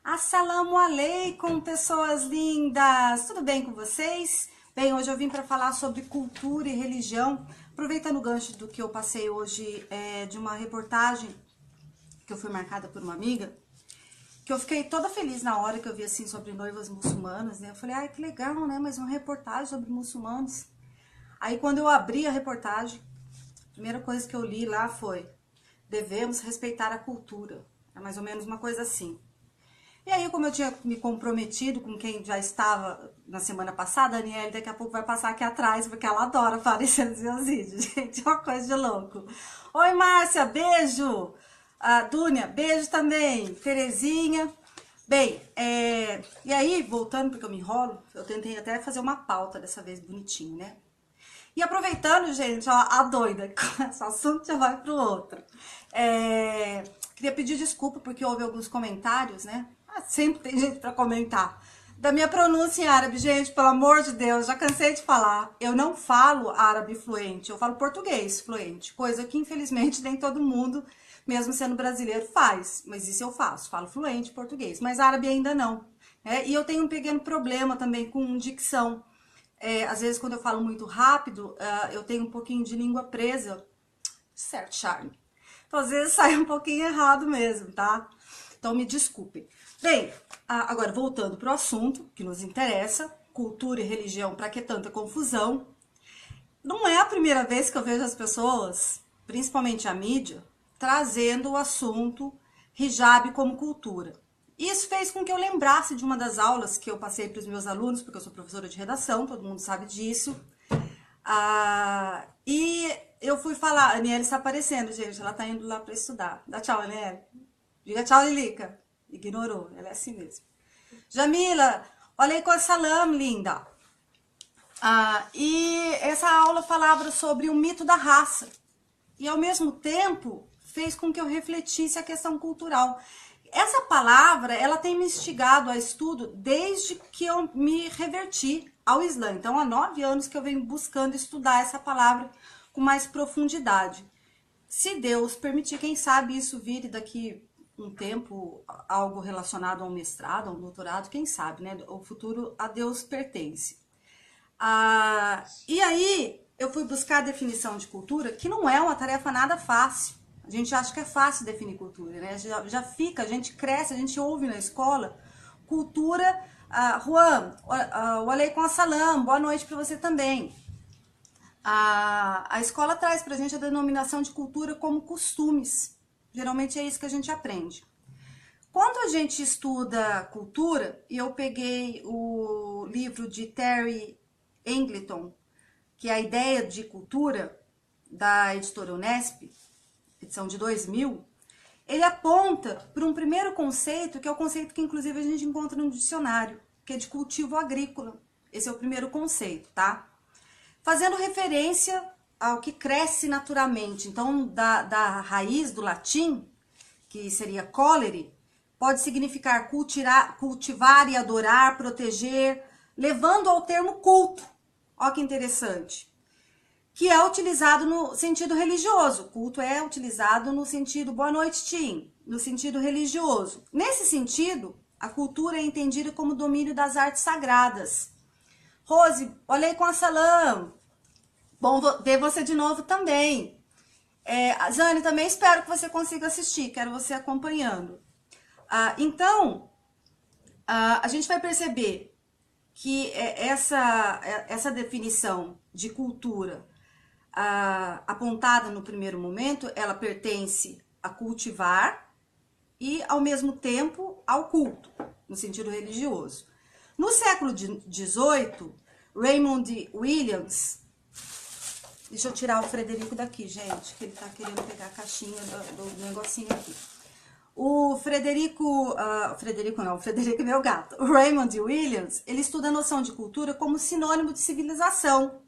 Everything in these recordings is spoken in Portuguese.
Assalamu alaikum, pessoas lindas! Tudo bem com vocês? Bem, hoje eu vim para falar sobre cultura e religião, aproveitando o gancho do que eu passei hoje de uma reportagem que eu fui marcada por uma amiga, que eu fiquei toda feliz na hora que eu vi assim sobre noivas muçulmanas, né? Eu falei, ai, que legal, né? Mais uma reportagem sobre muçulmanos. Aí quando eu abri a reportagem, a primeira coisa que eu li lá foi: devemos respeitar a cultura. É mais ou menos uma coisa assim. E aí, como eu tinha me comprometido com quem já estava na semana passada, a Aniele daqui a pouco vai passar aqui atrás, porque ela adora aparecer nos meus vídeos, gente, é uma coisa de louco. Oi, Márcia, beijo! Dúnia, beijo também. Terezinha. Bem, e aí, voltando, porque eu me enrolo, eu tentei até fazer uma pauta dessa vez bonitinho, né? E aproveitando, gente, ó, a doida, esse assunto já vai pro outro. Queria pedir desculpa porque houve alguns comentários, né? Sempre tem gente para comentar. Da minha pronúncia em árabe, gente, pelo amor de Deus, já cansei de falar. Eu não falo árabe fluente, eu falo português fluente, coisa que infelizmente nem todo mundo, mesmo sendo brasileiro, faz. Mas isso eu faço, falo fluente português, mas árabe ainda não. E eu tenho um pequeno problema também com dicção. Às vezes, quando eu falo muito rápido, eu tenho um pouquinho de língua presa, certo, Charme? Então, às vezes, sai um pouquinho errado mesmo, tá? Então, me desculpem. Bem, agora, voltando para o assunto que nos interessa, cultura e religião, para que tanta confusão? Não é a primeira vez que eu vejo as pessoas, principalmente a mídia, trazendo o assunto hijab como cultura. Isso fez com que eu lembrasse de uma das aulas que eu passei para os meus alunos, porque eu sou professora de redação, todo mundo sabe disso. E eu fui falar, a Aniele está aparecendo, gente, ela está indo lá para estudar. Dá tchau, Aniele. Diga tchau, Lilica. Ignorou, ela é assim mesmo. Jamila, olha aí com a salam, linda. E essa aula falava sobre o mito da raça. E ao mesmo tempo fez com que eu refletisse a questão cultural. Essa palavra, ela tem me instigado a estudo desde que eu me reverti ao Islã. Então, há 9 anos que eu venho buscando estudar essa palavra com mais profundidade. Se Deus permitir, quem sabe isso vire daqui um tempo algo relacionado a um mestrado, a um doutorado, quem sabe, né? O futuro a Deus pertence. E aí, eu fui buscar a definição de cultura, que não é uma tarefa nada fácil. A gente acha que é fácil definir cultura, né? Já fica, a gente cresce, a gente ouve na escola. Cultura, Juan, o aleikum assalam, boa noite para você também. A escola traz pra gente a denominação de cultura como costumes. Geralmente é isso que a gente aprende. Quando a gente estuda cultura, e eu peguei o livro de Terry Eagleton, que é a ideia de cultura, da editora Unesp, edição de 2000, ele aponta para um primeiro conceito, que é o conceito que inclusive a gente encontra no dicionário, que é de cultivo agrícola. Esse é o primeiro conceito, tá? Fazendo referência ao que cresce naturalmente. Então, da raiz do latim, que seria colere, pode significar cultivar e adorar, proteger, levando ao termo culto. Olha que interessante. Que é utilizado no sentido religioso. Culto é utilizado no sentido, boa noite, Tim, no sentido religioso. Nesse sentido, a cultura é entendida como domínio das artes sagradas. Rose, olha aí com a salam. Bom ver você de novo também. Jane, também espero que você consiga assistir, quero você acompanhando. Então, a gente vai perceber que essa definição de cultura apontada no primeiro momento, ela pertence a cultivar e, ao mesmo tempo, ao culto, no sentido religioso. No século XVIII, Raymond Williams, deixa eu tirar o Frederico daqui, gente, que ele tá querendo pegar a caixinha do negocinho aqui. O Frederico é meu gato. O Raymond Williams, ele estuda a noção de cultura como sinônimo de civilização.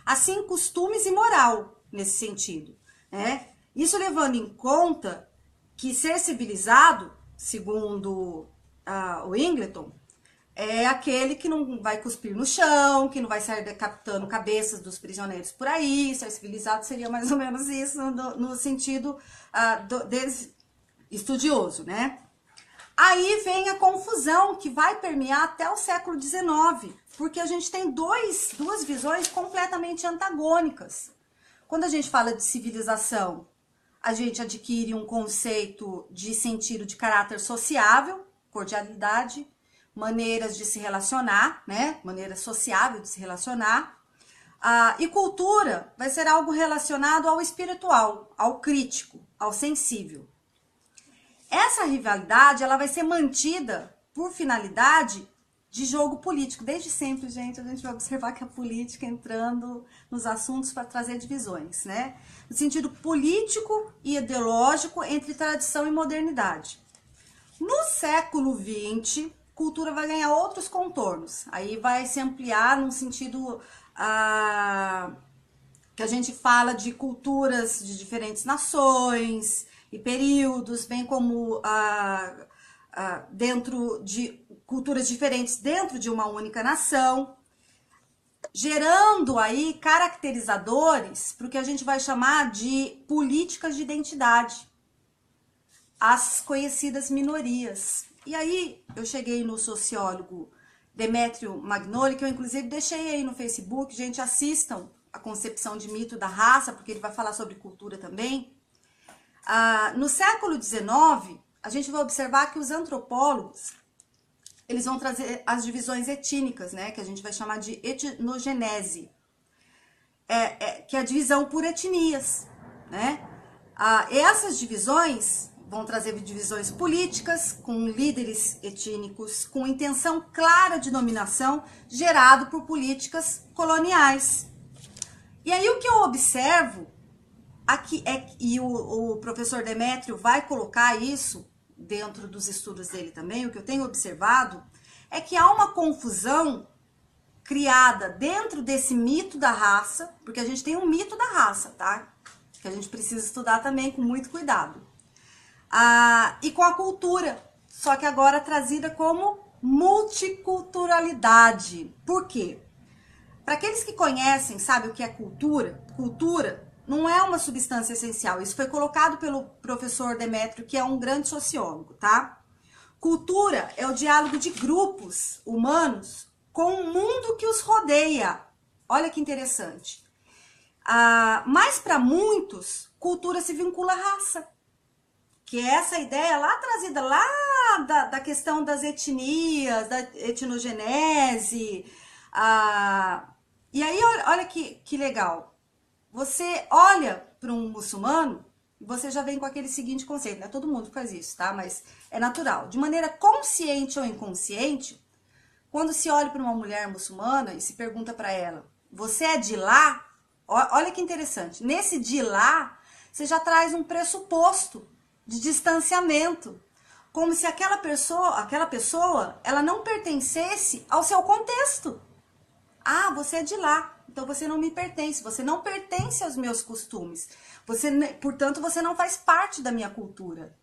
Assim, costumes e moral, nesse sentido, né? Isso levando em conta que ser civilizado, segundo o Eagleton, é aquele que não vai cuspir no chão, que não vai sair decapitando cabeças dos prisioneiros por aí. Ser civilizado seria mais ou menos isso, no sentido estudioso, né? Aí vem a confusão que vai permear até o século XIX, porque a gente tem duas visões completamente antagônicas. Quando a gente fala de civilização, a gente adquire um conceito de sentido de caráter sociável, cordialidade, maneiras de se relacionar, né? Maneira sociável de se relacionar. E cultura vai ser algo relacionado ao espiritual, ao crítico, ao sensível. Essa rivalidade, ela vai ser mantida por finalidade de jogo político. Desde sempre, gente, a gente vai observar que a política entrando nos assuntos para trazer divisões, né? No sentido político e ideológico entre tradição e modernidade. No século XX, cultura vai ganhar outros contornos. Aí vai se ampliar num sentido que a gente fala de culturas de diferentes nações e períodos, bem como dentro de culturas diferentes dentro de uma única nação, gerando aí caracterizadores para o que a gente vai chamar de políticas de identidade, as conhecidas minorias. E aí eu cheguei no sociólogo Demétrio Magnoli, que eu inclusive deixei aí no Facebook, gente, assistam a concepção de mito da raça, porque ele vai falar sobre cultura também. No século XIX, a gente vai observar que os antropólogos, eles vão trazer as divisões étnicas, né, que a gente vai chamar de etnogenese, que é a divisão por etnias, né? Essas divisões vão trazer divisões políticas, com líderes étnicos, com intenção clara de dominação, gerado por políticas coloniais. E aí o que eu observo aqui e o professor Demétrio vai colocar isso dentro dos estudos dele também, o que eu tenho observado é que há uma confusão criada dentro desse mito da raça, porque a gente tem um mito da raça, tá? Que a gente precisa estudar também com muito cuidado. E com a cultura, só que agora trazida como multiculturalidade. Por quê? Para aqueles que conhecem, sabe o que é cultura? Cultura não é uma substância essencial. Isso foi colocado pelo professor Demétrio, que é um grande sociólogo, tá? Cultura é o diálogo de grupos humanos com o mundo que os rodeia. Olha que interessante. Mas para muitos, cultura se vincula à raça. Que é essa ideia lá trazida lá da questão das etnias, da etnogenese. E aí, olha que legal. Você olha para um muçulmano e você já vem com aquele seguinte conceito. Não é todo mundo que faz isso, tá? Mas é natural. De maneira consciente ou inconsciente, quando se olha para uma mulher muçulmana e se pergunta para ela, você é de lá? Olha que interessante. Nesse de lá, você já traz um pressuposto de distanciamento. Como se aquela pessoa, ela não pertencesse ao seu contexto. Você é de lá. Então você não me pertence, você não pertence aos meus costumes. Portanto, você não faz parte da minha cultura.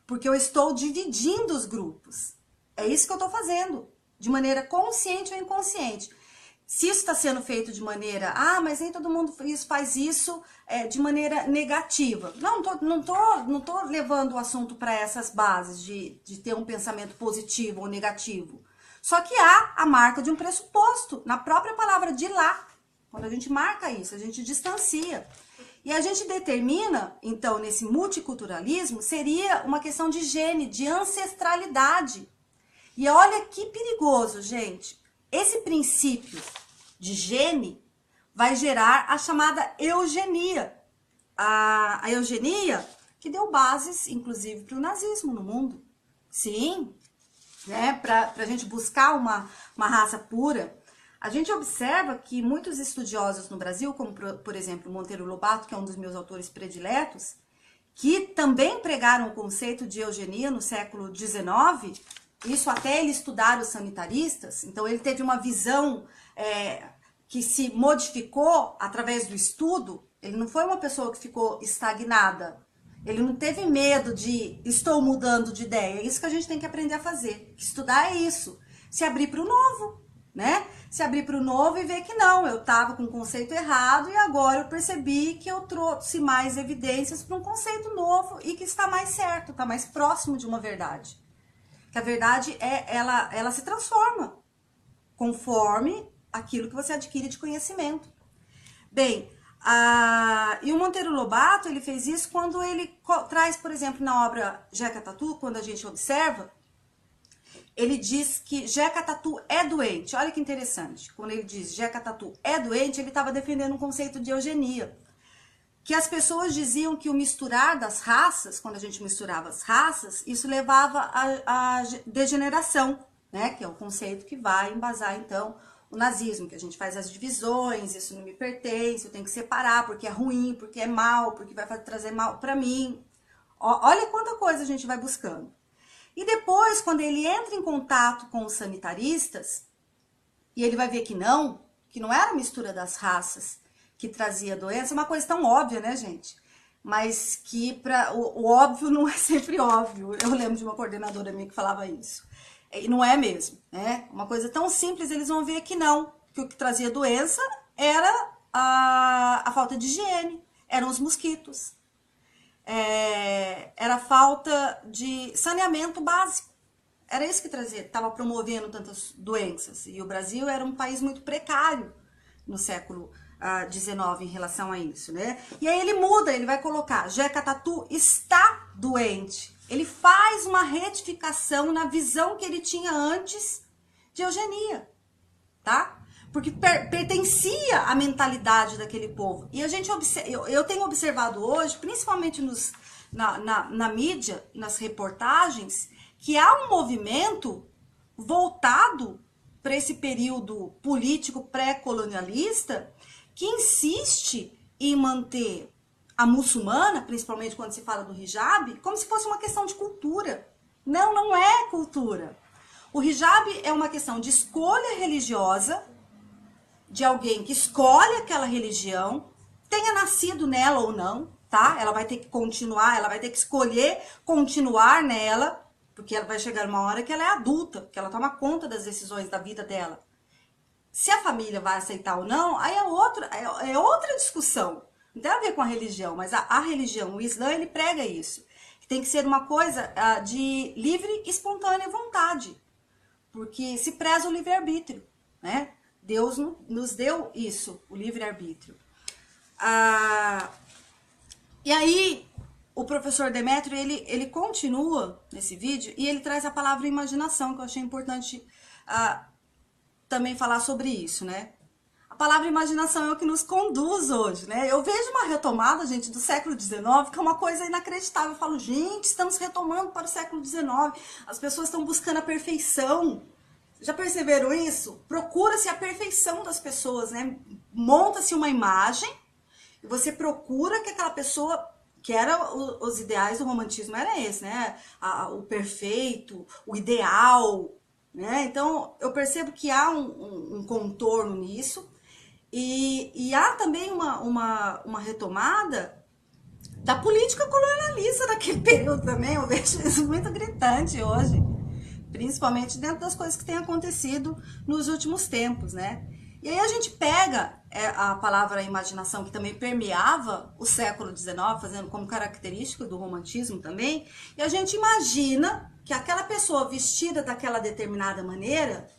Porque eu estou dividindo os grupos. É isso que eu estou fazendo, de maneira consciente ou inconsciente. Se isso está sendo feito de maneira, mas nem todo mundo faz isso de maneira negativa. Não tô levando o assunto para essas bases de ter um pensamento positivo ou negativo. Só que há a marca de um pressuposto, na própria palavra de lá. Quando a gente marca isso, a gente distancia. E a gente determina, então, nesse multiculturalismo, seria uma questão de gene, de ancestralidade. E olha que perigoso, gente. Esse princípio de gene vai gerar a chamada eugenia. A eugenia que deu bases, inclusive, para o nazismo no mundo. Sim, né? Para a gente buscar uma raça pura. A gente observa que muitos estudiosos no Brasil, como por exemplo Monteiro Lobato, que é um dos meus autores prediletos, que também pregaram o conceito de eugenia no século XIX, isso até ele estudar os sanitaristas, então ele teve uma visão que se modificou através do estudo. Ele não foi uma pessoa que ficou estagnada, ele não teve medo de estou mudando de ideia. É isso que a gente tem que aprender a fazer. Estudar é isso, se abrir para o novo, né? Se abrir para o novo e ver que não, eu estava com um conceito errado e agora eu percebi que eu trouxe mais evidências para um conceito novo e que está mais certo, está mais próximo de uma verdade. Que a verdade ela se transforma conforme aquilo que você adquire de conhecimento. Bem, e o Monteiro Lobato, ele fez isso quando ele traz, por exemplo, na obra Jeca Tatu, quando a gente observa, ele diz que Jeca Tatu é doente. Olha que interessante. Quando ele diz Jeca Tatu é doente, ele estava defendendo um conceito de eugenia. Que as pessoas diziam que o misturar das raças, quando a gente misturava as raças, isso levava à degeneração, né? Que é o conceito que vai embasar, então, o nazismo, que a gente faz as divisões, isso não me pertence, eu tenho que separar, porque é ruim, porque é mal, porque vai trazer mal para mim. Olha quanta coisa a gente vai buscando. E depois, quando ele entra em contato com os sanitaristas, e ele vai ver que não era a mistura das raças que trazia doença, uma coisa tão óbvia, né, gente? Mas que o óbvio não é sempre óbvio. Eu lembro de uma coordenadora minha que falava isso. E não é mesmo, né? Uma coisa tão simples, eles vão ver que não, que o que trazia doença era a falta de higiene, eram os mosquitos. Era a falta de saneamento básico. Era isso que trazia, estava promovendo tantas doenças. E o Brasil era um país muito precário no século XIX em relação a isso, né? E aí ele muda, ele vai colocar, Jeca Tatu está doente. Ele faz uma retificação na visão que ele tinha antes de eugenia, tá? Porque pertencia à mentalidade daquele povo. E a gente eu tenho observado hoje, principalmente na mídia, nas reportagens, que há um movimento voltado para esse período político pré-colonialista que insiste em manter a muçulmana, principalmente quando se fala do hijab, como se fosse uma questão de cultura. Não, não é cultura. O hijab é uma questão de escolha religiosa, de alguém que escolhe aquela religião, tenha nascido nela ou não, tá? Ela vai ter que continuar, ela vai ter que escolher continuar nela, porque ela vai chegar uma hora que ela é adulta, que ela toma conta das decisões da vida dela. Se a família vai aceitar ou não, aí é outra discussão. Não tem a ver com a religião, mas a religião, o Islã, ele prega isso. Tem que ser uma coisa de livre e espontânea vontade, porque se preza o livre-arbítrio, né? Deus nos deu isso, o livre-arbítrio. E aí, o professor Demétrio, ele continua nesse vídeo e ele traz a palavra imaginação, que eu achei importante também falar sobre isso, né? A palavra imaginação é o que nos conduz hoje, né? Eu vejo uma retomada, gente, do século XIX, que é uma coisa inacreditável. Eu falo, gente, estamos retomando para o século XIX. As pessoas estão buscando a perfeição. Já perceberam isso? Procura-se a perfeição das pessoas, né? Monta-se uma imagem e você procura que aquela pessoa, que era os ideais do romantismo, era esse, né? O perfeito, o ideal, né? Então, eu percebo que há um contorno nisso e há também uma retomada da política colonialista daquele período também. Eu vejo isso muito gritante hoje, principalmente dentro das coisas que têm acontecido nos últimos tempos, né? E aí a gente pega a palavra imaginação, que também permeava o século XIX, fazendo como característica do romantismo também, e a gente imagina que aquela pessoa vestida daquela determinada maneira,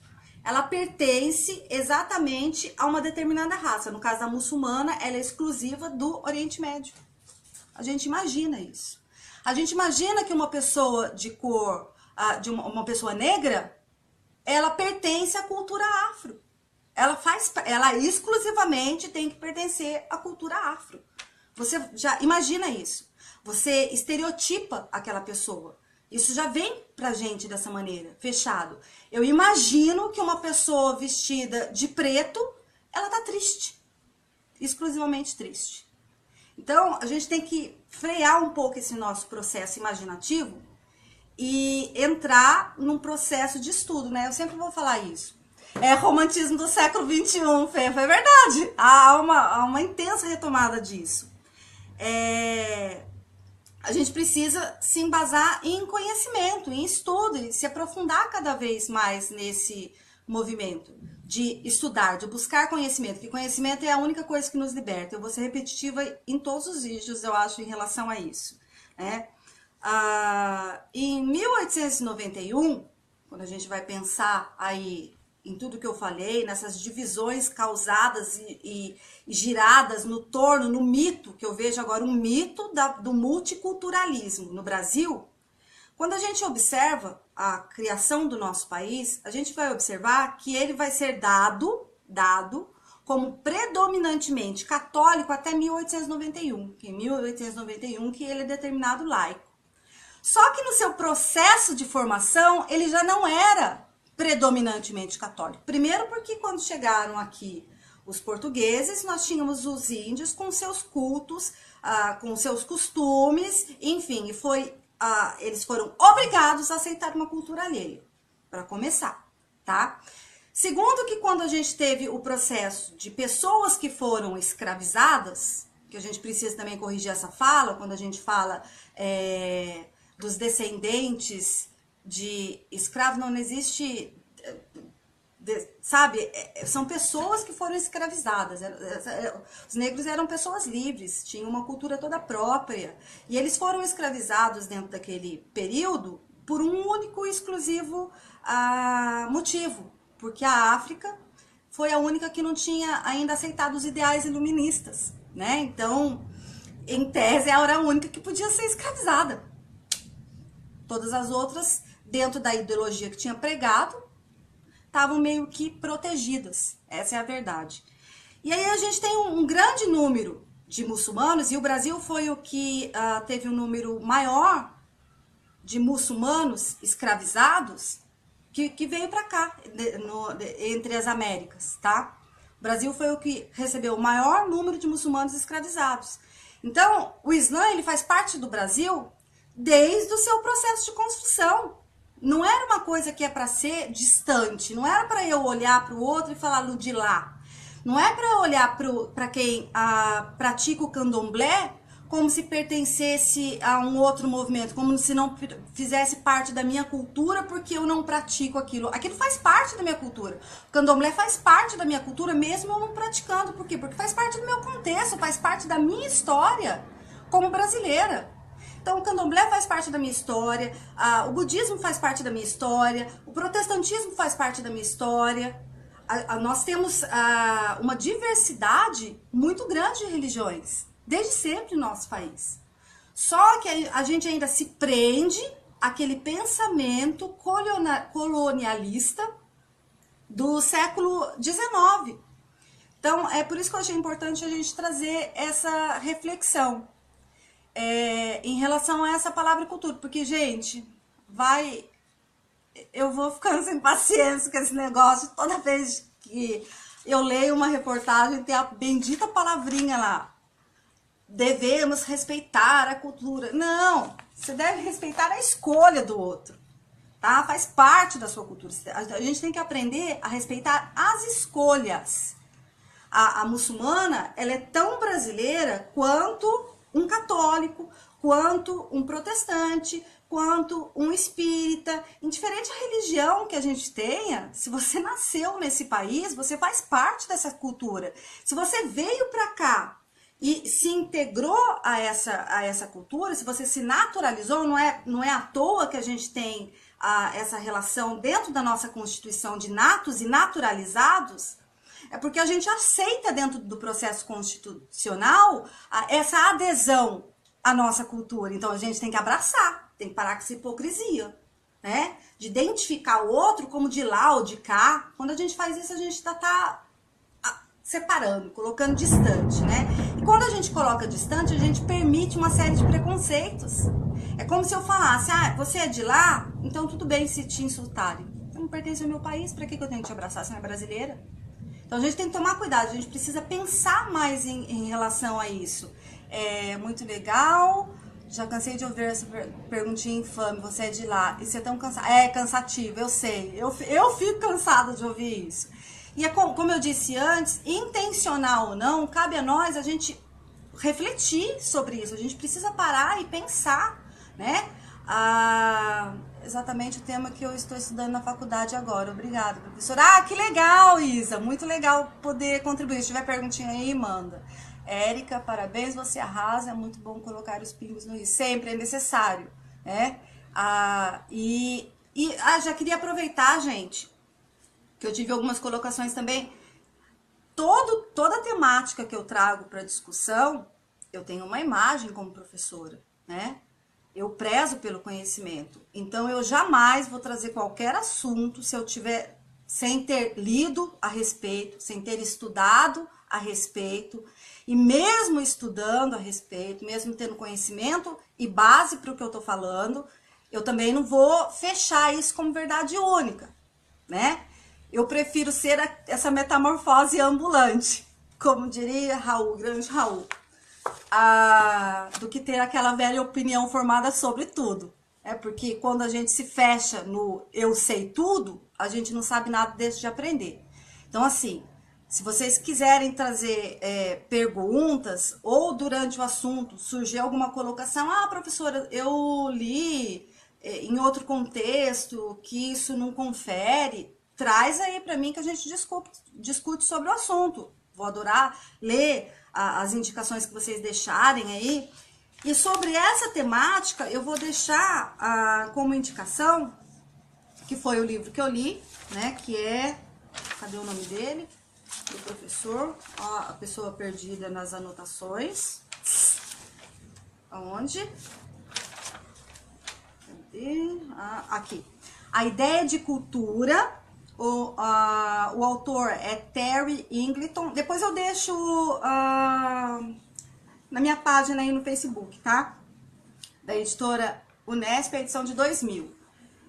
ela pertence exatamente a uma determinada raça. No caso da muçulmana, ela é exclusiva do Oriente Médio. A gente imagina isso. A gente imagina que uma pessoa de cor, uma pessoa negra, ela pertence à cultura afro. Ela exclusivamente tem que pertencer à cultura afro. Você já imagina isso. Você estereotipa aquela pessoa. Isso já vem pra gente dessa maneira, fechado. Eu imagino que uma pessoa vestida de preto, ela tá triste. Exclusivamente triste. Então, a gente tem que frear um pouco esse nosso processo imaginativo e entrar num processo de estudo, né? Eu sempre vou falar isso. É romantismo do século XXI, Fê, foi verdade. Há uma intensa retomada disso. A gente precisa se embasar em conhecimento, em estudo, e se aprofundar cada vez mais nesse movimento de estudar, de buscar conhecimento, porque conhecimento é a única coisa que nos liberta. Eu vou ser repetitiva em todos os vídeos, eu acho, em relação a isso, né? Em 1891, quando a gente vai pensar aí em tudo que eu falei, nessas divisões causadas e giradas no torno, no mito, que eu vejo agora um mito do multiculturalismo no Brasil, quando a gente observa a criação do nosso país, a gente vai observar que ele vai ser dado como predominantemente católico até 1891, que em 1891 que ele é determinado laico. Só que no seu processo de formação, ele já não era predominantemente católico. Primeiro porque quando chegaram aqui os portugueses, nós tínhamos os índios com seus cultos, com seus costumes, enfim, eles foram obrigados a aceitar uma cultura alheia, para começar, tá? Segundo que quando a gente teve o processo de pessoas que foram escravizadas, que a gente precisa também corrigir essa fala, quando a gente fala dos descendentes de escravos, não existe, sabe, são pessoas que foram escravizadas, os negros eram pessoas livres, tinham uma cultura toda própria, e eles foram escravizados dentro daquele período por um único e exclusivo motivo, porque a África foi a única que não tinha ainda aceitado os ideais iluministas, né? Então, em tese, ela era a única que podia ser escravizada. Todas as outras, dentro da ideologia que tinha pregado, estavam meio que protegidas. Essa é a verdade. E aí a gente tem um grande número de muçulmanos, e o Brasil foi o que teve um número maior de muçulmanos escravizados que veio para cá, entre as Américas, tá? O Brasil foi o que recebeu o maior número de muçulmanos escravizados. Então, o Islã, ele faz parte do Brasil desde o seu processo de construção. Não era uma coisa que é para ser distante, não era para eu olhar para o outro e falar de lá. Não é para eu olhar para quem pratica o candomblé como se pertencesse a um outro movimento, como se não fizesse parte da minha cultura porque eu não pratico aquilo. Aquilo faz parte da minha cultura. O candomblé faz parte da minha cultura mesmo eu não praticando. Por quê? Porque faz parte do meu contexto, faz parte da minha história como brasileira. Então, o candomblé faz parte da minha história, o budismo faz parte da minha história, o protestantismo faz parte da minha história. Nós temos uma diversidade muito grande de religiões, desde sempre no nosso país. Só que a gente ainda se prende àquele pensamento colonialista do século XIX. Então, é por isso que eu achei importante a gente trazer essa reflexão. Em relação a essa palavra cultura, porque, gente, eu vou ficando sem paciência com esse negócio, toda vez que eu leio uma reportagem, tem a bendita palavrinha lá, devemos respeitar a cultura. Não, você deve respeitar a escolha do outro, tá? Faz parte da sua cultura, a gente tem que aprender a respeitar as escolhas. A muçulmana, ela é tão brasileira quanto um católico, quanto um protestante, quanto um espírita. Indiferente a religião que a gente tenha, se você nasceu nesse país, você faz parte dessa cultura. Se você veio para cá e se integrou a essa cultura, se você se naturalizou, não é à toa que a gente tem essa relação dentro da nossa Constituição de natos e naturalizados. É porque a gente aceita dentro do processo constitucional essa adesão à nossa cultura. Então a gente tem que abraçar, tem que parar com essa hipocrisia, né? De identificar o outro como de lá ou de cá. Quando a gente faz isso, a gente tá separando, colocando distante, né? E quando a gente coloca distante, a gente permite uma série de preconceitos. É como se eu falasse, você é de lá, então tudo bem se te insultarem. Você não pertence ao meu país, pra que eu tenho que te abraçar? Você não é brasileira? Então a gente tem que tomar cuidado, a gente precisa pensar mais em relação a isso. É muito legal, já cansei de ouvir essa perguntinha infame, você é de lá, e você é tão cansado. É cansativo, eu sei, eu fico cansada de ouvir isso. E como eu disse antes, intencional ou não, cabe a nós a gente refletir sobre isso, a gente precisa parar e pensar, né? Exatamente o tema que eu estou estudando na faculdade agora. Obrigada, professora. Que legal, Isa. Muito legal poder contribuir. Se tiver perguntinha aí, manda. Érica, parabéns, você arrasa. É muito bom colocar os pingos no i. Sempre é necessário. Já queria aproveitar, gente, que eu tive algumas colocações também. Toda a temática que eu trago para discussão, eu tenho uma imagem como professora, né? Eu prezo pelo conhecimento. Então, eu jamais vou trazer qualquer assunto se eu tiver sem ter lido a respeito, sem ter estudado a respeito. E mesmo estudando a respeito, mesmo tendo conhecimento e base para o que eu tô falando, eu também não vou fechar isso como verdade única, né? Eu prefiro ser essa metamorfose ambulante, como diria Raul, grande Raul, do que ter aquela velha opinião formada sobre tudo. Porque quando a gente se fecha no eu sei tudo, a gente não sabe nada deixa de aprender. Então, assim, se vocês quiserem trazer perguntas ou durante o assunto surgir alguma colocação, professora, eu li em outro contexto que isso não confere, traz aí para mim que a gente discute sobre o assunto. Vou adorar ler as indicações que vocês deixarem aí. E sobre essa temática, eu vou deixar como indicação, que foi o livro que eu li, né, que é, cadê o nome dele? Do professor, a pessoa perdida nas anotações. Aonde? Cadê? Aqui. A Ideia de Cultura. O autor é Terry Eagleton. Depois eu deixo na minha página aí no Facebook, tá? Da editora Unesp, a edição de 2000.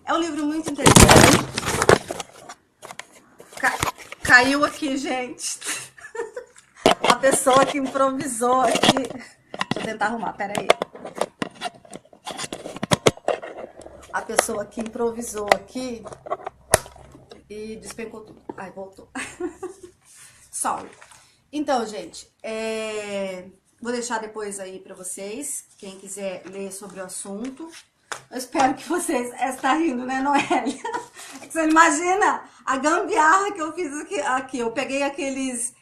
É um livro muito interessante. Caiu aqui, gente. A pessoa que improvisou aqui. Deixa eu tentar arrumar, peraí. A pessoa que improvisou aqui e despencou tudo. Ai, voltou. Sorry. Então, gente, vou deixar depois aí pra vocês, quem quiser ler sobre o assunto. Eu espero que vocês... Está rindo, né, Noélia? É que você não imagina a gambiarra que eu fiz aqui. Eu peguei aqueles...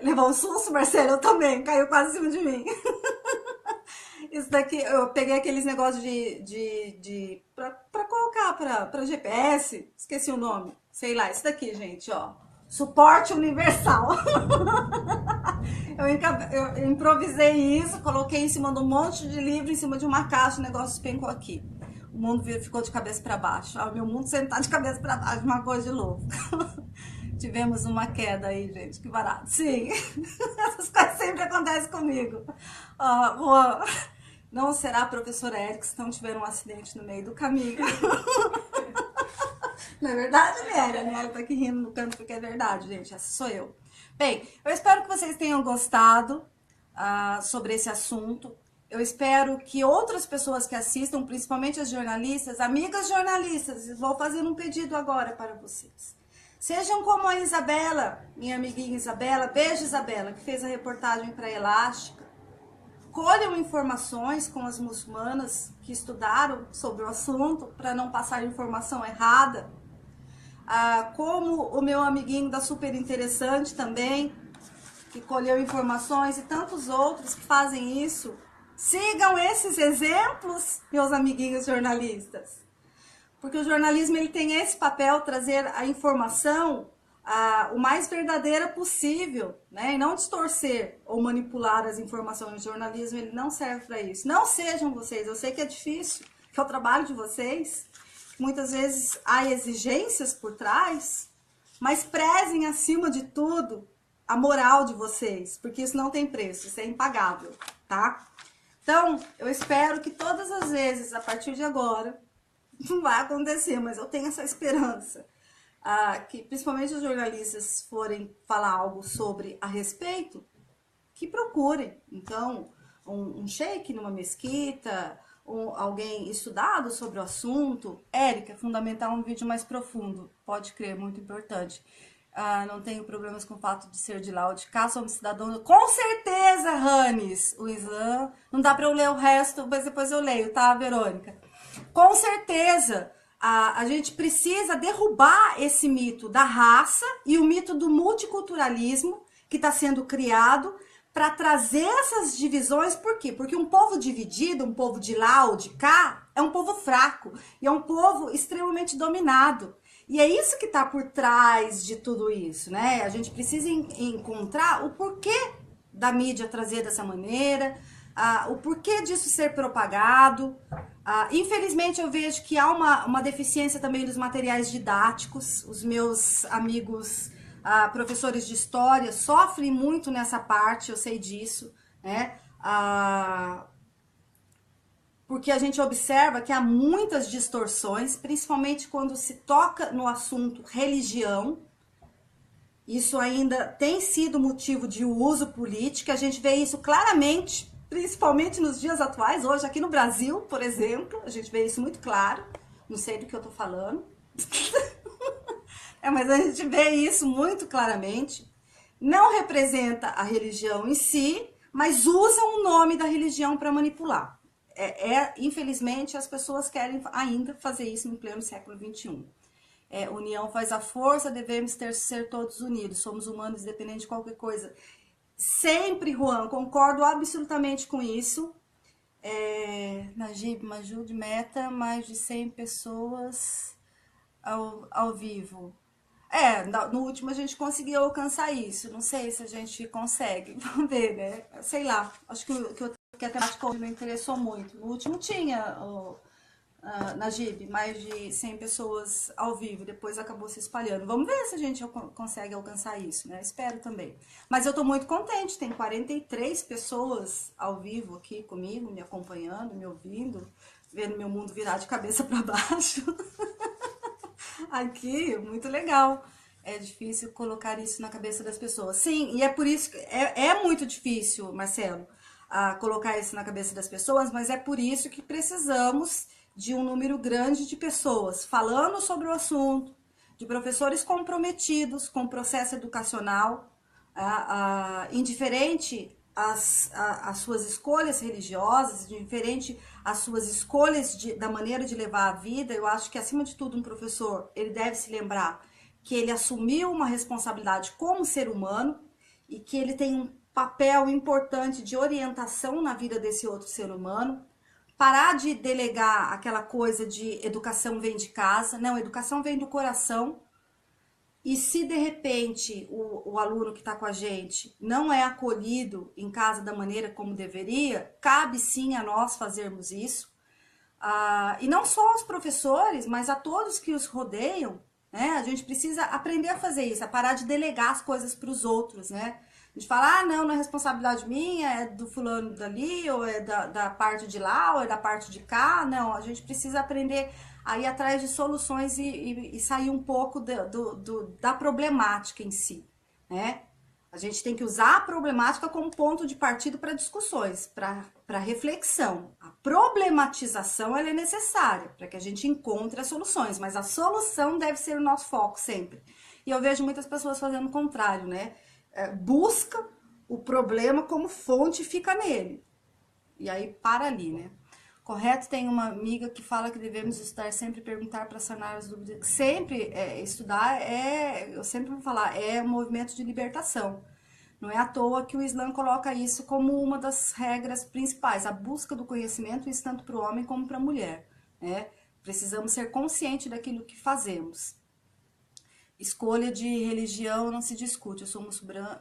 levou um susto, Marcelo? Eu também. Caiu quase em cima de mim. Isso daqui, eu peguei aqueles negócios pra colocar pra GPS. Esqueci o nome. Sei lá, isso daqui, gente, ó. Suporte universal. Eu improvisei isso, coloquei em cima de um monte de livro, em cima de uma caixa, o negócio despencou aqui. O mundo ficou de cabeça para baixo. O meu mundo sempre tá de cabeça para baixo, uma coisa de louco. Tivemos uma queda aí, gente, que barato. Sim, essas coisas sempre acontecem comigo. Não será a professora Erickson, não tiver um acidente no meio do caminho. Não é verdade, Nélia? A Nélia tá aqui rindo no canto porque é verdade, gente. Essa sou eu. Bem, eu espero que vocês tenham gostado sobre esse assunto. Eu espero que outras pessoas que assistam, principalmente as jornalistas, amigas jornalistas, vou fazer um pedido agora para vocês. Sejam como a Isabela, minha amiguinha Isabela, beijo Isabela, que fez a reportagem para a Elástica. Colham informações com as muçulmanas que estudaram sobre o assunto, para não passar informação errada. Como o meu amiguinho da Super Interessante também, que colheu informações, e tantos outros que fazem isso. Sigam esses exemplos, meus amiguinhos jornalistas. Porque o jornalismo ele tem esse papel, trazer a informação o mais verdadeira possível, né? E não distorcer ou manipular as informações. O jornalismo ele não serve para isso. Não sejam vocês, eu sei que é difícil, que é o trabalho de vocês. Muitas vezes há exigências por trás, mas prezem acima de tudo a moral de vocês, porque isso não tem preço, isso é impagável, tá? Então, eu espero que todas as vezes, a partir de agora, não vai acontecer, mas eu tenho essa esperança, que principalmente os jornalistas forem falar algo sobre a respeito, que procurem. Então, um sheik numa mesquita, alguém estudado sobre o assunto. Érica, fundamental um vídeo mais profundo, pode crer, muito importante. Não tenho problemas com o fato de ser de lá ou de cá, somos cidadãos. Com certeza, Ranes, o Islã. Não dá para eu ler o resto, mas depois eu leio, tá, Verônica? Com certeza, a gente precisa derrubar esse mito da raça e o mito do multiculturalismo que está sendo criado para trazer essas divisões. Por quê? Porque um povo dividido, um povo de lá ou de cá, é um povo fraco e é um povo extremamente dominado. E é isso que está por trás de tudo isso, né? A gente precisa encontrar o porquê da mídia trazer dessa maneira, o porquê disso ser propagado. Infelizmente, eu vejo que há uma deficiência também dos materiais didáticos. Os meus amigos professores de história sofrem muito nessa parte, eu sei disso, né? Porque a gente observa que há muitas distorções, principalmente quando se toca no assunto religião. Isso ainda tem sido motivo de uso político, a gente vê isso claramente, principalmente nos dias atuais, hoje aqui no Brasil, por exemplo, a gente vê isso muito claro, não sei do que eu tô falando, mas a gente vê isso muito claramente, não representa a religião em si, mas usam o nome da religião para manipular. Infelizmente, as pessoas querem ainda fazer isso no pleno século XXI. União faz a força, devemos ser todos unidos, somos humanos independente de qualquer coisa. Sempre, Juan, concordo absolutamente com isso. Najib, Majud, meta, mais de 100 pessoas ao vivo. No último a gente conseguiu alcançar isso, não sei se a gente consegue, vamos ver, né? Sei lá, acho que a temática não interessou muito. No último tinha... Najib, mais de 100 pessoas ao vivo, depois acabou se espalhando. Vamos ver se a gente consegue alcançar isso, né? Espero também. Mas eu tô muito contente, tem 43 pessoas ao vivo aqui comigo, me acompanhando, me ouvindo, vendo meu mundo virar de cabeça para baixo. Aqui, muito legal. É difícil colocar isso na cabeça das pessoas. Sim, e é por isso que é muito difícil, Marcelo, colocar isso na cabeça das pessoas, mas é por isso que precisamos de um número grande de pessoas falando sobre o assunto, de professores comprometidos com o processo educacional, indiferente às suas escolhas religiosas, indiferente às suas escolhas da maneira de levar a vida. Eu acho que, acima de tudo, um professor, ele deve se lembrar que ele assumiu uma responsabilidade como ser humano e que ele tem um papel importante de orientação na vida desse outro ser humano. Parar de delegar aquela coisa de educação vem de casa. Não, educação vem do coração. E se de repente o aluno que está com a gente não é acolhido em casa da maneira como deveria, cabe sim a nós fazermos isso. E não só aos professores, mas a todos que os rodeiam, né? A gente precisa aprender a fazer isso, a parar de delegar as coisas para os outros, né? A gente fala, não é responsabilidade minha, é do fulano dali, ou é da parte de lá, ou é da parte de cá. Não, a gente precisa aprender a ir atrás de soluções e sair um pouco da problemática em si, né? A gente tem que usar a problemática como ponto de partida para discussões, para reflexão. A problematização ela é necessária para que a gente encontre as soluções, mas a solução deve ser o nosso foco sempre. E eu vejo muitas pessoas fazendo o contrário, né? Busca o problema como fonte e fica nele. E aí para ali, né? Correto, tem uma amiga que fala que devemos estudar sempre, perguntar para sanar as dúvidas. Sempre estudar eu sempre vou falar, é um movimento de libertação. Não é à toa que o Islã coloca isso como uma das regras principais, a busca do conhecimento, isso tanto para o homem como para a mulher, né? Precisamos ser conscientes daquilo que fazemos. Escolha de religião não se discute. Eu sou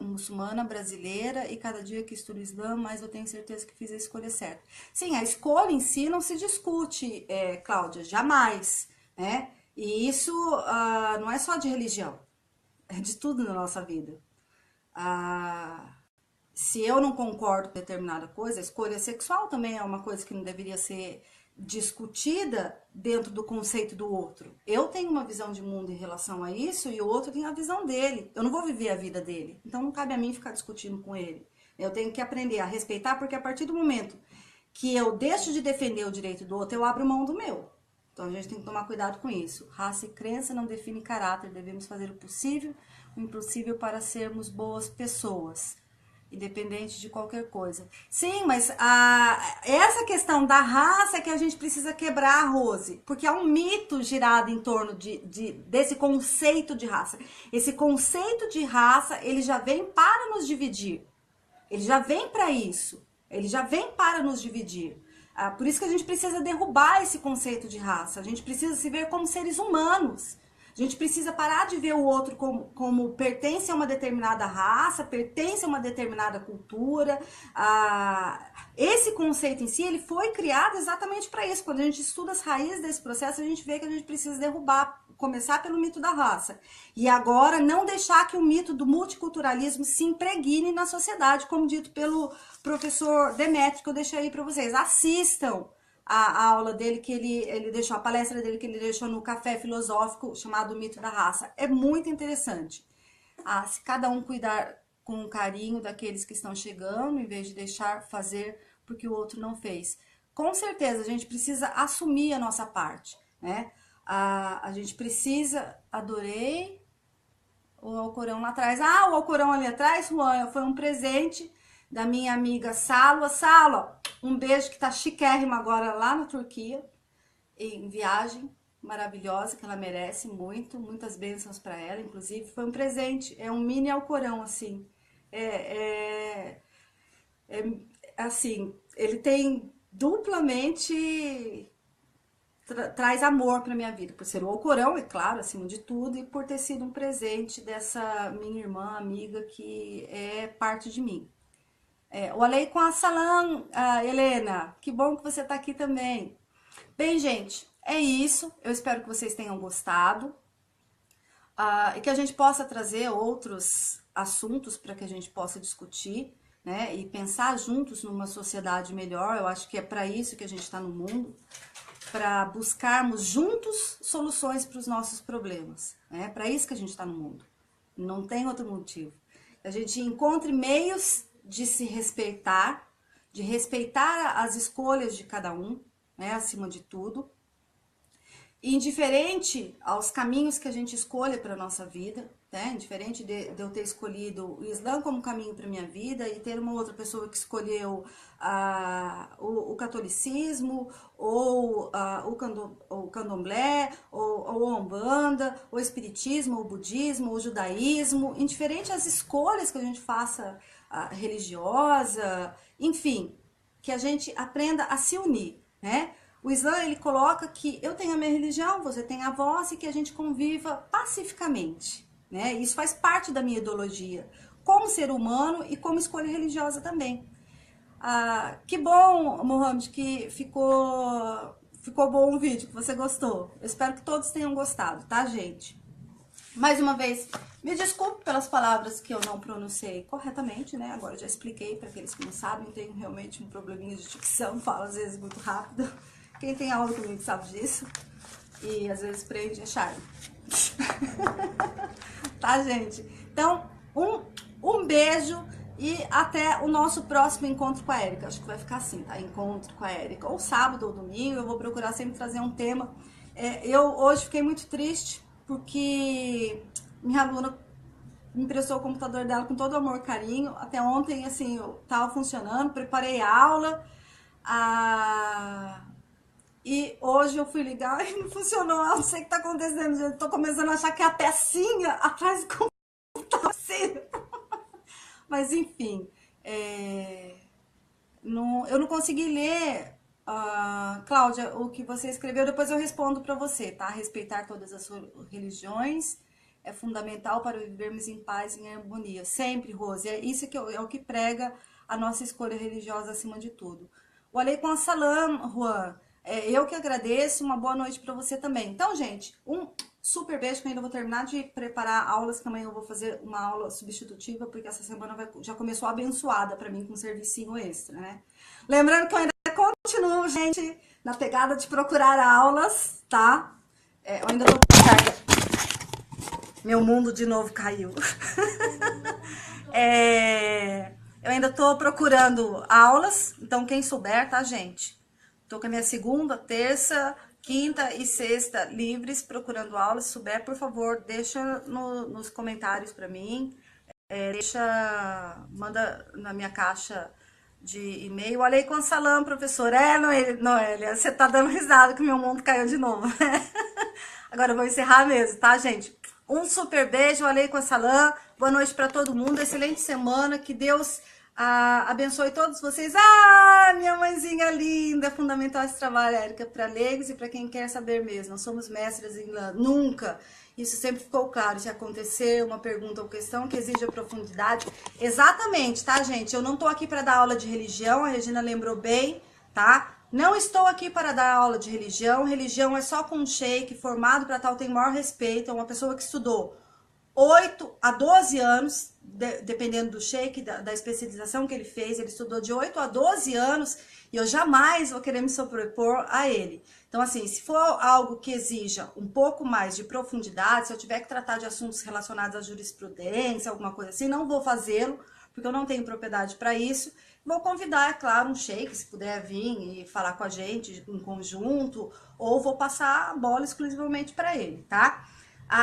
muçulmana brasileira e cada dia que estudo Islã, mais eu tenho certeza que fiz a escolha certa. Sim, a escolha em si não se discute, Cláudia, jamais, né? E isso não é só de religião, é de tudo na nossa vida. Se eu não concordo com determinada coisa, a escolha sexual também é uma coisa que não deveria ser discutida dentro do conceito do outro. Eu tenho uma visão de mundo em relação a isso e o outro tem a visão dele. Eu não vou viver a vida dele, então não cabe a mim ficar discutindo com ele. Eu tenho que aprender a respeitar, porque a partir do momento que eu deixo de defender o direito do outro, eu abro mão do meu. Então a gente tem que tomar cuidado com isso. Raça e crença não define caráter, devemos fazer o possível, o impossível para sermos boas pessoas, independente de qualquer coisa. Sim, mas essa questão da raça é que a gente precisa quebrar, Rose, porque há um mito girado em torno desse conceito de raça. Esse conceito de raça, ele já vem para nos dividir. Ele já vem para isso. Ele já vem para nos dividir. Por isso que a gente precisa derrubar esse conceito de raça. A gente precisa se ver como seres humanos. A gente precisa parar de ver o outro como pertence a uma determinada raça, pertence a uma determinada cultura. Esse conceito em si, ele foi criado exatamente para isso. Quando a gente estuda as raízes desse processo, a gente vê que a gente precisa derrubar, começar pelo mito da raça. E agora não deixar que o mito do multiculturalismo se impregne na sociedade, como dito pelo professor Demetrio, que eu deixei aí para vocês. Assistam a aula dele que ele deixou, a palestra dele que ele deixou no Café Filosófico, chamado Mito da Raça. É muito interessante. Se cada um cuidar com carinho daqueles que estão chegando, em vez de deixar fazer porque o outro não fez. Com certeza, a gente precisa assumir a nossa parte, né? A gente precisa... Adorei o Alcorão lá atrás. O Alcorão ali atrás, Juan, foi um presente da minha amiga Salwa. Salwa, um beijo, que tá chiquérrima agora lá na Turquia, em viagem maravilhosa, que ela merece muito, muitas bênçãos para ela, inclusive. Foi um presente, é um mini Alcorão, assim. Assim, ele tem duplamente... traz amor para minha vida, por ser o Alcorão, é claro, acima de tudo, e por ter sido um presente dessa minha irmã, amiga, que é parte de mim. O Aleikum Assalam, Helena, que bom que você está aqui também. Bem, gente, é isso. Eu espero que vocês tenham gostado e que a gente possa trazer outros assuntos para que a gente possa discutir, né? E pensar juntos numa sociedade melhor. Eu acho que é para isso que a gente está no mundo, para buscarmos juntos soluções para os nossos problemas. É para isso que a gente está no mundo. Não tem outro motivo. A gente encontre meios de se respeitar, de respeitar as escolhas de cada um, né, acima de tudo, indiferente aos caminhos que a gente escolha para a nossa vida, né, indiferente de eu ter escolhido o Islã como caminho para minha vida e ter uma outra pessoa que escolheu o catolicismo, ou o candomblé, ou a umbanda, o espiritismo, o budismo, o judaísmo, indiferente às escolhas que a gente faça religiosa, enfim, que a gente aprenda a se unir, né? O Islã, ele coloca que eu tenho a minha religião, você tem a vossa, e que a gente conviva pacificamente, né? Isso faz parte da minha ideologia, como ser humano e como escolha religiosa também. Que bom, Mohamed, que ficou bom o vídeo, que você gostou. Eu espero que todos tenham gostado, tá, gente? Mais uma vez, me desculpe pelas palavras que eu não pronunciei corretamente, né? Agora já expliquei para aqueles que não sabem, tenho realmente um probleminha de dicção, falo às vezes muito rápido. Quem tem aula comigo sabe disso. E às vezes prende, é charme. Tá, gente? Então, um beijo e até o nosso próximo encontro com a Érica. Acho que vai ficar assim, tá? Encontro com a Érica. Ou sábado ou domingo, eu vou procurar sempre trazer um tema. Eu hoje fiquei muito triste porque minha aluna me emprestou o computador dela com todo amor e carinho. Até ontem, assim, eu tava funcionando, preparei a aula. E hoje eu fui ligar e não funcionou. Eu não sei o que tá acontecendo, gente. Tô começando a achar que é a pecinha atrás do computador. Mas enfim, eu não consegui ler, Cláudia, o que você escreveu. Depois eu respondo para você, tá? Respeitar todas as religiões é fundamental para vivermos em paz e em harmonia. Sempre, Rose, isso que é o que prega a nossa escolha religiosa acima de tudo. O Aleikum Assalam, Juan. Eu que agradeço, uma boa noite para você também. Então, gente, um super beijo, que eu ainda vou terminar de preparar aulas, que amanhã eu vou fazer uma aula substitutiva, porque essa semana já começou abençoada para mim com um servicinho extra, né? Lembrando que eu ainda continuo, gente, na pegada de procurar aulas, tá? Eu ainda tô com carga. Meu mundo de novo caiu. Eu ainda tô procurando aulas, então quem souber, tá, gente? Tô com a minha segunda, terça, quinta e sexta livres, procurando aulas. Se souber, por favor, deixa nos comentários para mim. Manda na minha caixa de e-mail. Aleikum Salam, professor. Noélia, você tá dando risada que meu mundo caiu de novo. Agora eu vou encerrar mesmo, tá, gente? Um super beijo, Aleikum Salam. Boa noite para todo mundo. Excelente semana. Que Deus Abençoe todos vocês. Ah, minha mãezinha linda, fundamental esse trabalho, Érica, para leigos e para quem quer saber mesmo. Não somos mestres em nunca. Isso sempre ficou claro. Se acontecer uma pergunta ou questão que exija profundidade, exatamente, tá, gente? Eu não tô aqui para dar aula de religião, a Regina lembrou bem, tá? Não estou aqui para dar aula de religião. Religião é só com um sheik formado para tal, tem maior respeito, é uma pessoa que estudou 8 a 12 anos, dependendo do sheik, da especialização que ele fez, ele estudou de 8 a 12 anos e eu jamais vou querer me sobrepor a ele. Então, assim, se for algo que exija um pouco mais de profundidade, se eu tiver que tratar de assuntos relacionados à jurisprudência, alguma coisa assim, não vou fazê-lo, porque eu não tenho propriedade para isso. Vou convidar, é claro, um sheik, se puder vir e falar com a gente em conjunto, ou vou passar a bola exclusivamente para ele, tá?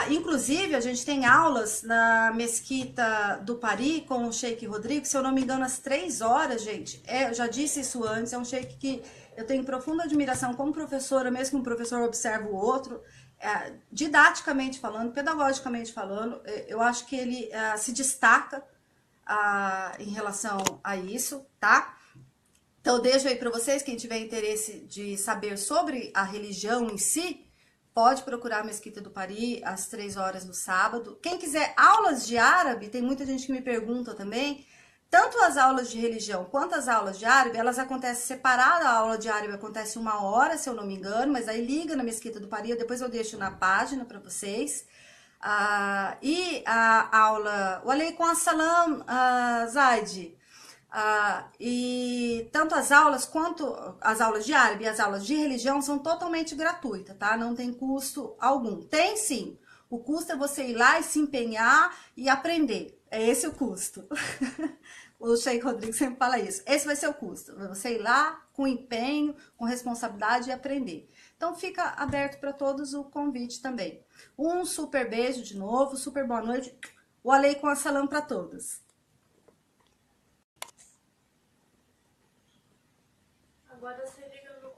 Inclusive, a gente tem aulas na Mesquita do Pari com o Sheik Rodrigo, se eu não me engano, às 3 horas, gente. Eu já disse isso antes, é um sheik que eu tenho profunda admiração como professora, mesmo que um professor observa o outro. Didaticamente falando, pedagogicamente falando, eu acho que ele se destaca em relação a isso, tá? Então, eu deixo aí para vocês, quem tiver interesse de saber sobre a religião em si, pode procurar a Mesquita do Pari às 3 horas no sábado. Quem quiser aulas de árabe, tem muita gente que me pergunta também. Tanto as aulas de religião quanto as aulas de árabe, elas acontecem separadas. A aula de árabe acontece 1 hora, se eu não me engano, mas aí liga na Mesquita do Pari, depois eu deixo na página para vocês. E a aula, o Aleikum Assalam, Zaid. E tanto as aulas quanto as aulas de árabe e as aulas de religião são totalmente gratuitas, tá? Não tem custo algum. Tem sim. O custo é você ir lá e se empenhar e aprender. É esse o custo. O Sheik Rodrigo sempre fala isso. Esse vai ser o custo. Você ir lá com empenho, com responsabilidade e aprender. Então fica aberto para todos o convite também. Um super beijo de novo, super boa noite. O Aleikum Assalam para todos. Agora você liga no